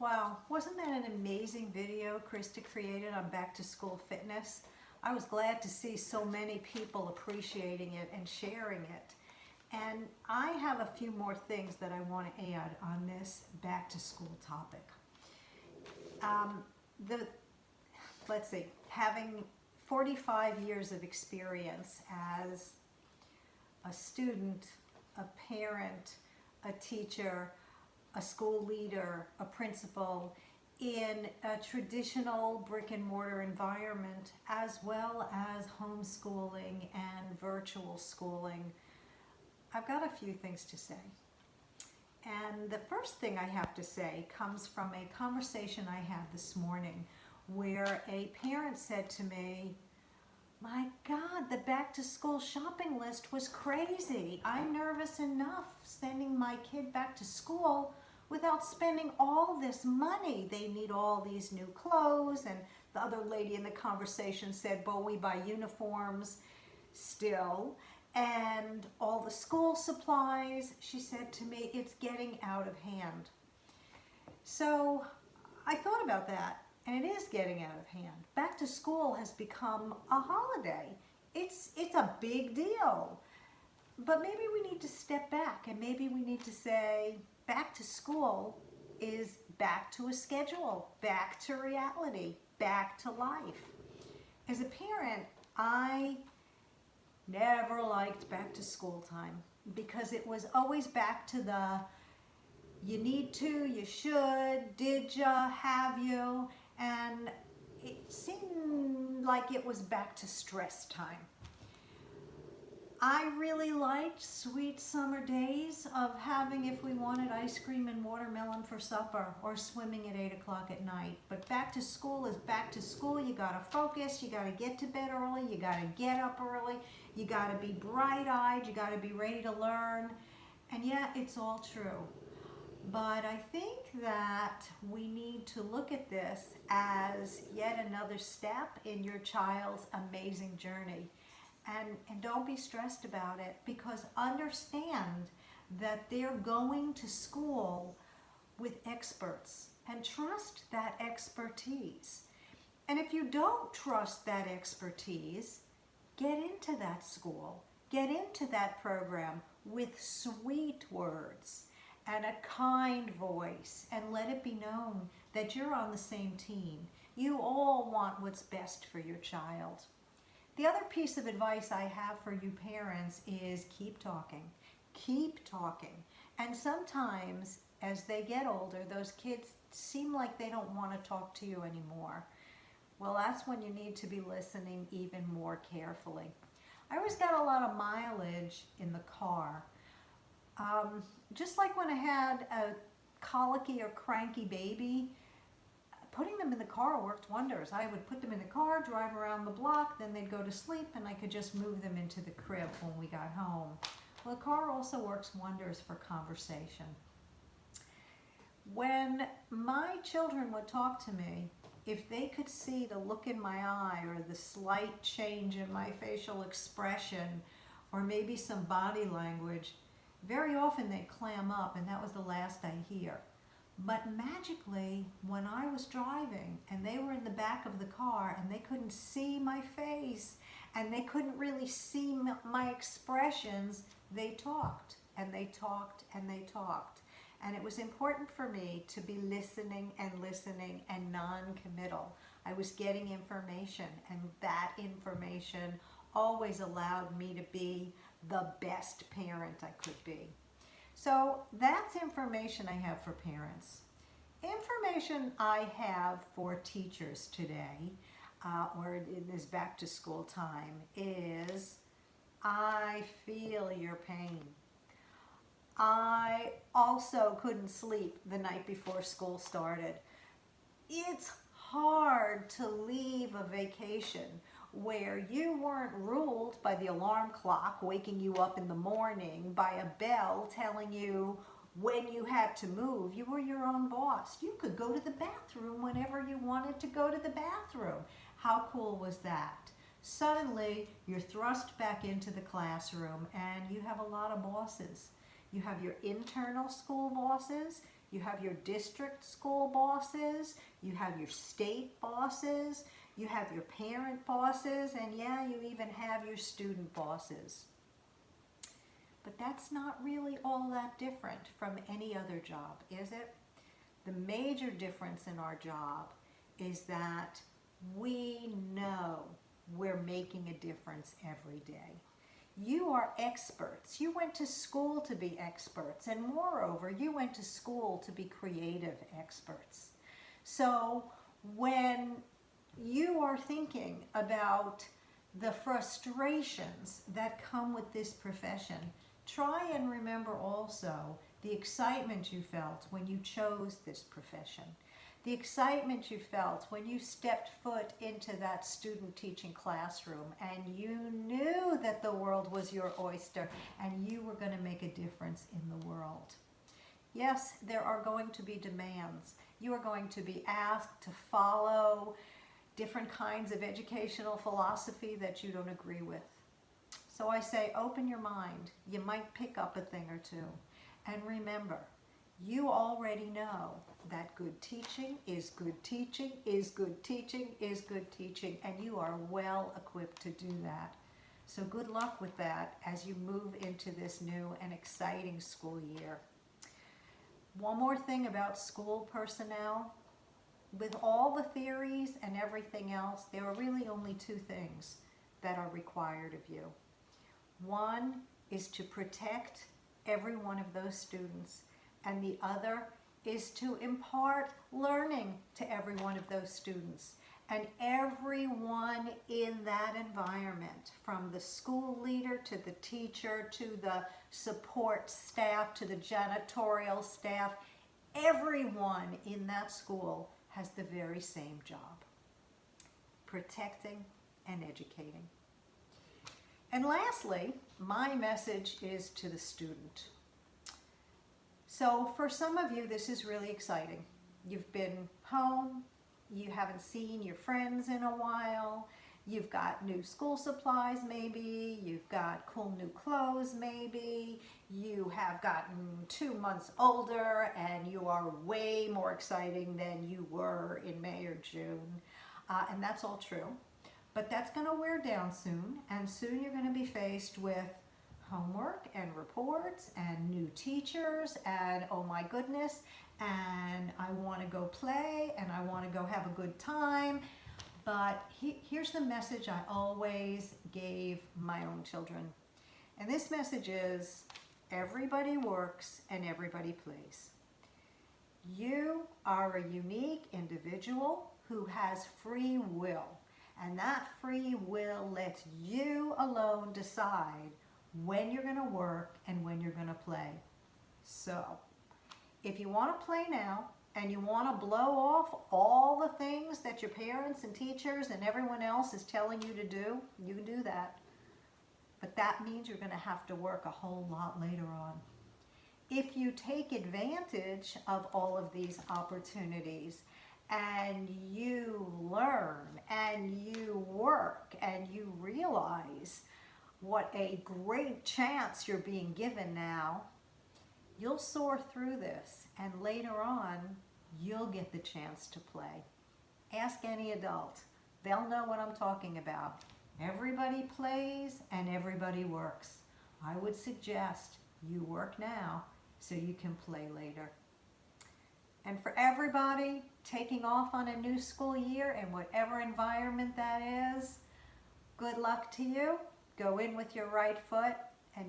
Wow, wasn't that an amazing video Krista created on back to school fitness? I was glad to see so many people appreciating it and sharing it. And I have a few more things that I want to add on this back to school topic. Um, the let's see, having 45 years of experience as a student, a parent, a teacher, a school leader, a principal in a traditional brick and mortar environment, as well as homeschooling and virtual schooling, I've got a few things to say. And the first thing I have to say comes from a conversation I had this morning where a parent said to me, "My God, the back to school shopping list was crazy. I'm nervous enough sending my kid back to school without spending all this money. They need all these new clothes." And the other lady in the conversation said, "Well, we buy uniforms still. And all the school supplies." She said to me, "It's getting out of hand." So I thought about that, and it is getting out of hand. Back to school has become a holiday. It's a big deal. But maybe we need to step back and maybe we need to say back to school is back to a schedule, back to reality, back to life. As a parent, I never liked back to school time because it was always back to the you need to, you should, did ya, have you, and it seemed like it was back to stress time. I really liked sweet summer days of having, if we wanted, ice cream and watermelon for supper or swimming at 8 o'clock at night. But back to school is back to school. You gotta focus, you gotta get to bed early, you gotta get up early, you gotta be bright-eyed, you gotta be ready to learn. And yeah, it's all true. But I think that we need to look at this as yet another step in your child's amazing journey. And don't be stressed about it, because understand that they're going to school with experts and trust that expertise. And if you don't trust that expertise, get into that school, get into that program with sweet words and a kind voice, and let it be known that you're on the same team. You all want what's best for your child. The other piece of advice I have for you parents is keep talking. Keep talking. And sometimes as they get older, those kids seem like they don't want to talk to you anymore. Well, that's when you need to be listening even more carefully. I always got a lot of mileage in the car. Just like when I had a colicky or cranky baby, putting them in the car worked wonders. I would put them in the car, drive around the block, then they'd go to sleep, and I could just move them into the crib when we got home. Well, the car also works wonders for conversation. When my children would talk to me, if they could see the look in my eye or the slight change in my facial expression or maybe some body language, very often they'd clam up, and that was the last I hear. But magically, when I was driving and they were in the back of the car and they couldn't see my face and they couldn't really see my expressions, they talked and they talked and they talked. And it was important for me to be listening and non-committal. I was getting information, and that information always allowed me to be the best parent I could be. So that's information I have for parents. Information I have for teachers today, or in this back to school time, is I feel your pain. I also couldn't sleep the night before school started. It's hard to leave a vacation where you weren't ruled by the alarm clock waking you up in the morning, by a bell telling you when you had to move. You were your own boss. You could go to the bathroom whenever you wanted to go to the bathroom. How cool was that? Suddenly, you're thrust back into the classroom and you have a lot of bosses. You have your internal school bosses, You have your district school bosses, you have your state bosses, you have your parent bosses, and yeah, you even have your student bosses. But that's not really all that different from any other job, is it? The major difference in our job is that we know we're making a difference every day. You are experts. You went to school to be experts, and moreover, you went to school to be creative experts. So when you are thinking about the frustrations that come with this profession, try and remember also the excitement you felt when you chose this profession. The excitement you felt when you stepped foot into that student teaching classroom and you knew that the world was your oyster and you were going to make a difference in the world. Yes, there are going to be demands. You are going to be asked to follow different kinds of educational philosophy that you don't agree with. So I say, open your mind. You might pick up a thing or two. And remember, you already know that good teaching is good teaching, is good teaching, is good teaching, and you are well equipped to do that. So good luck with that as you move into this new and exciting school year. One more thing about school personnel. With all the theories and everything else, there are really only two things that are required of you. One is to protect every one of those students, and the other is to impart learning to every one of those students. And everyone in that environment, from the school leader to the teacher to the support staff to the janitorial staff, everyone in that school has the very same job: protecting and educating. And lastly, my message is to the student. So for some of you, this is really exciting. You've been home, you haven't seen your friends in a while, you've got new school supplies maybe, you've got cool new clothes maybe, you have gotten 2 months older and you are way more exciting than you were in May or June. And that's all true. But that's going to wear down soon, and soon you're going to be faced with homework and reports and new teachers and oh my goodness, and I want to go play and I want to go have a good time. But here's the message I always gave my own children. And this message is, everybody works and everybody plays. You are a unique individual who has free will. And that free will lets you alone decide when you're going to work and when you're going to play. So, if you want to play now and you want to blow off all the things that your parents and teachers and everyone else is telling you to do, you can do that. But that means you're going to have to work a whole lot later on. If you take advantage of all of these opportunities and you learn and you work and you realize what a great chance you're being given now, you'll soar through this, and later on you'll get the chance to play. Ask any adult. They'll know what I'm talking about. Everybody plays and everybody works. I would suggest you work now so you can play later. And for everybody taking off on a new school year in whatever environment that is, good luck to you. Go in with your right foot and